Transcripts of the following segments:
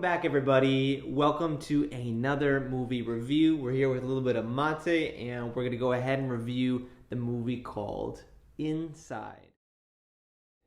back, everybody. Welcome to another movie review. We're here with a little bit of mate, and we're going to go ahead and review the movie called Inside,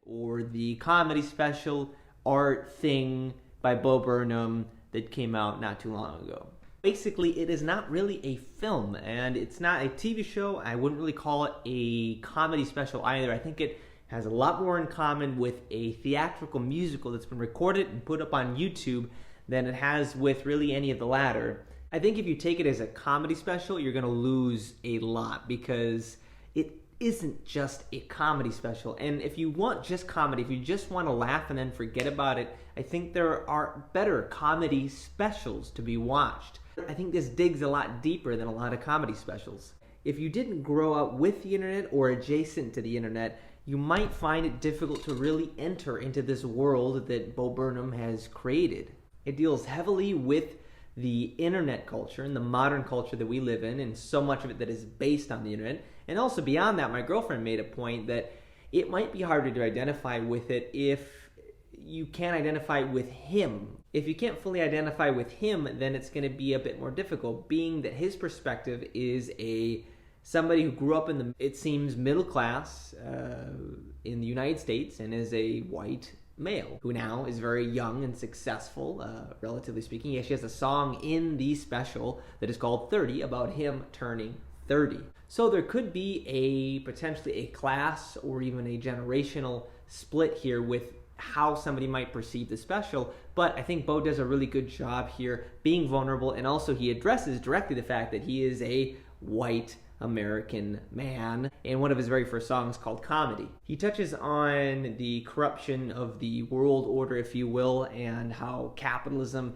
or the comedy special art thing by Bo Burnham that came out not too long ago. Basically, it is not really a film, and it's not a TV show. I wouldn't really call it a comedy special either. I think it has a lot more in common with a theatrical musical that's been recorded and put up on YouTube than it has with really any of the latter. I think if you take it as a comedy special, you're going to lose a lot because it isn't just a comedy special. And if you want just comedy, if you just want to laugh and then forget about it, I think there are better comedy specials to be watched. I think this digs a lot deeper than a lot of comedy specials. If you didn't grow up with the internet or adjacent to the internet, you might find it difficult to really enter into this world that Bo Burnham has created. It deals heavily with the internet culture and the modern culture that we live in, and so much of it that is based on the internet. And also beyond that, my girlfriend made a point that it might be harder to identify with it if you can't identify with him. If you can't fully identify with him, then it's going to be a bit more difficult, being that his perspective is somebody who grew up in the, it seems, middle class in the United States and is a white male who now is very young and successful, relatively speaking. She has a song in the special that is called 30 about him turning 30. So there could be potentially a class or even a generational split here with how somebody might perceive the special, but I think Bo does a really good job here being vulnerable, and also he addresses directly the fact that he is a white American man in one of his very first songs called Comedy. He touches on the corruption of the world order, if you will, and how capitalism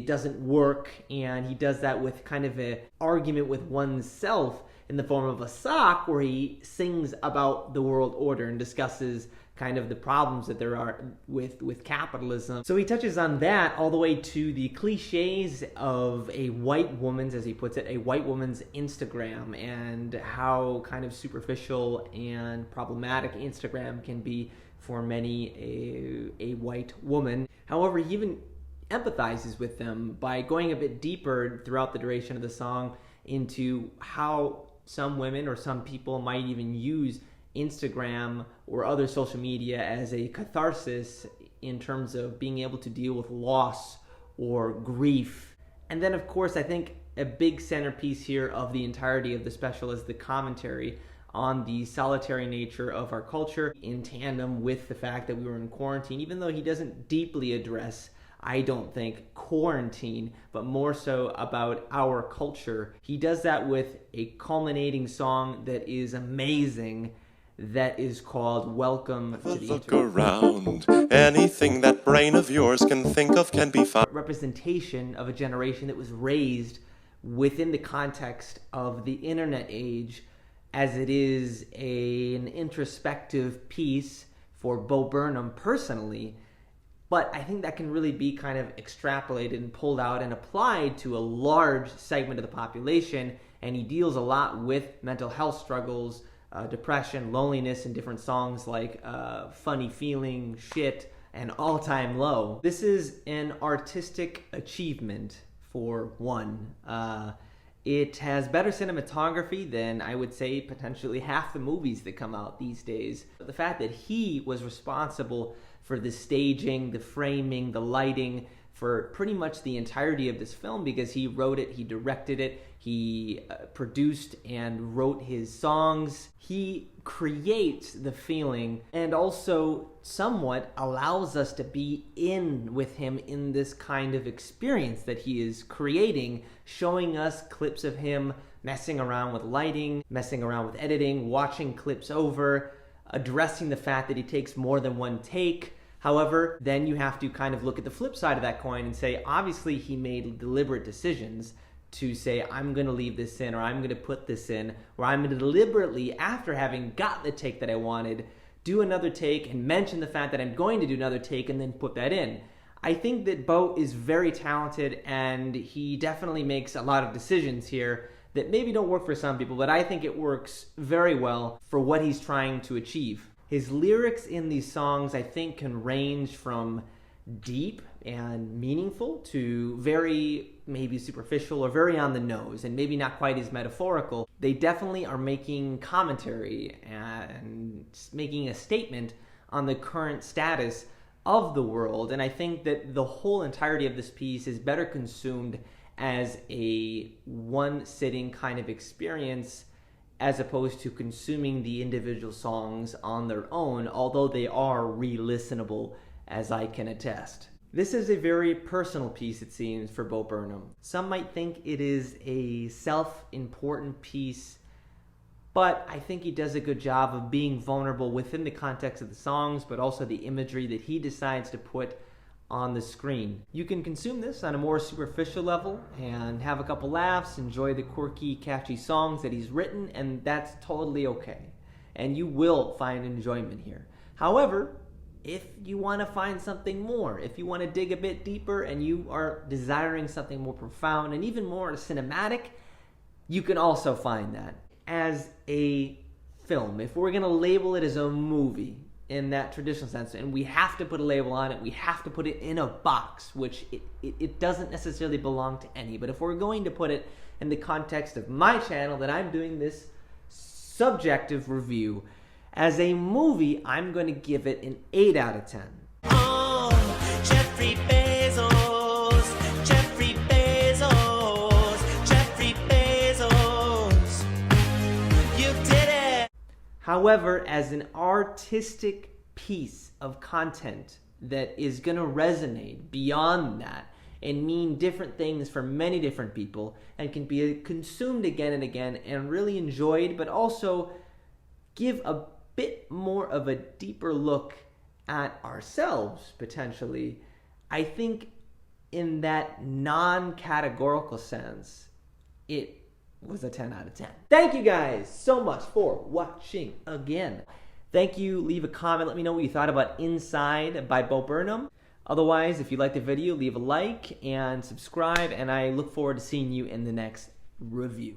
doesn't work, and he does that with kind of an argument with oneself in the form of a sock where he sings about the world order and discusses kind of the problems that there are with capitalism. So he touches on that all the way to the cliches of a white woman's, as he puts it, a white woman's Instagram, and how kind of superficial and problematic Instagram can be for many a white woman. However, he even empathizes with them by going a bit deeper throughout the duration of the song into how some women or some people might even use Instagram or other social media as a catharsis in terms of being able to deal with loss or grief. And then, of course, I think a big centerpiece here of the entirety of the special is the commentary on the solitary nature of our culture in tandem with the fact that we were in quarantine, even though he doesn't deeply address, I don't think, quarantine, but more so about our culture. He does that with a culminating song that is amazing, that is called Welcome to the Look around. Anything that brain of yours can think of can be found. Representation of a generation that was raised within the context of the internet age, as it is an introspective piece for Bo Burnham personally. But I think that can really be kind of extrapolated and pulled out and applied to a large segment of the population, and he deals a lot with mental health struggles, depression, loneliness in different songs like Funny Feeling, Shit, and All Time Low. This is an artistic achievement for one. It has better cinematography than, I would say, potentially half the movies that come out these days. But the fact that he was responsible for the staging, the framing, the lighting, for pretty much the entirety of this film, because he wrote it, he directed it, he produced and wrote his songs. He creates the feeling and also somewhat allows us to be in with him in this kind of experience that he is creating, showing us clips of him messing around with lighting, messing around with editing, watching clips over, addressing the fact that he takes more than one take. However, then you have to kind of look at the flip side of that coin and say, obviously he made deliberate decisions to say, I'm going to leave this in, or I'm going to put this in, or I'm going to deliberately, after having got the take that I wanted, do another take and mention the fact that I'm going to do another take and then put that in. I think that Bo is very talented, and he definitely makes a lot of decisions here that maybe don't work for some people, but I think it works very well for what he's trying to achieve. His lyrics in these songs, I think, can range from deep and meaningful to very maybe superficial or very on the nose and maybe not quite as metaphorical. They definitely are making commentary and making a statement on the current status of the world. And I think that the whole entirety of this piece is better consumed as a one-sitting kind of experience as opposed to consuming the individual songs on their own, although they are re-listenable, as I can attest. This is a very personal piece, it seems, for Bo Burnham. Some might think it is a self-important piece, but I think he does a good job of being vulnerable within the context of the songs, but also the imagery that he decides to put on the screen. You can consume this on a more superficial level and have a couple laughs, enjoy the quirky, catchy songs that he's written, and that's totally okay. And you will find enjoyment here. However, if you want to find something more, if you want to dig a bit deeper and you are desiring something more profound and even more cinematic, you can also find that. As a film, if we're going to label it as a movie in that traditional sense, and we have to put a label on it, we have to put it in a box, which it doesn't necessarily belong to any, but if we're going to put it in the context of my channel, that I'm doing this subjective review, as a movie, I'm going to give it an 8 out of 10. Oh, Jeffrey Bezos, Jeffrey Bezos, Jeffrey Bezos, you did it! However, as an artistic piece of content that is going to resonate beyond that and mean different things for many different people and can be consumed again and again and really enjoyed, but also give a bit more of a deeper look at ourselves, potentially, I think in that non-categorical sense, it was a 10 out of 10. Thank you guys so much for watching again. Thank you. Leave a comment. Let me know what you thought about Inside by Bo Burnham. Otherwise, if you liked the video, leave a like and subscribe, and I look forward to seeing you in the next review.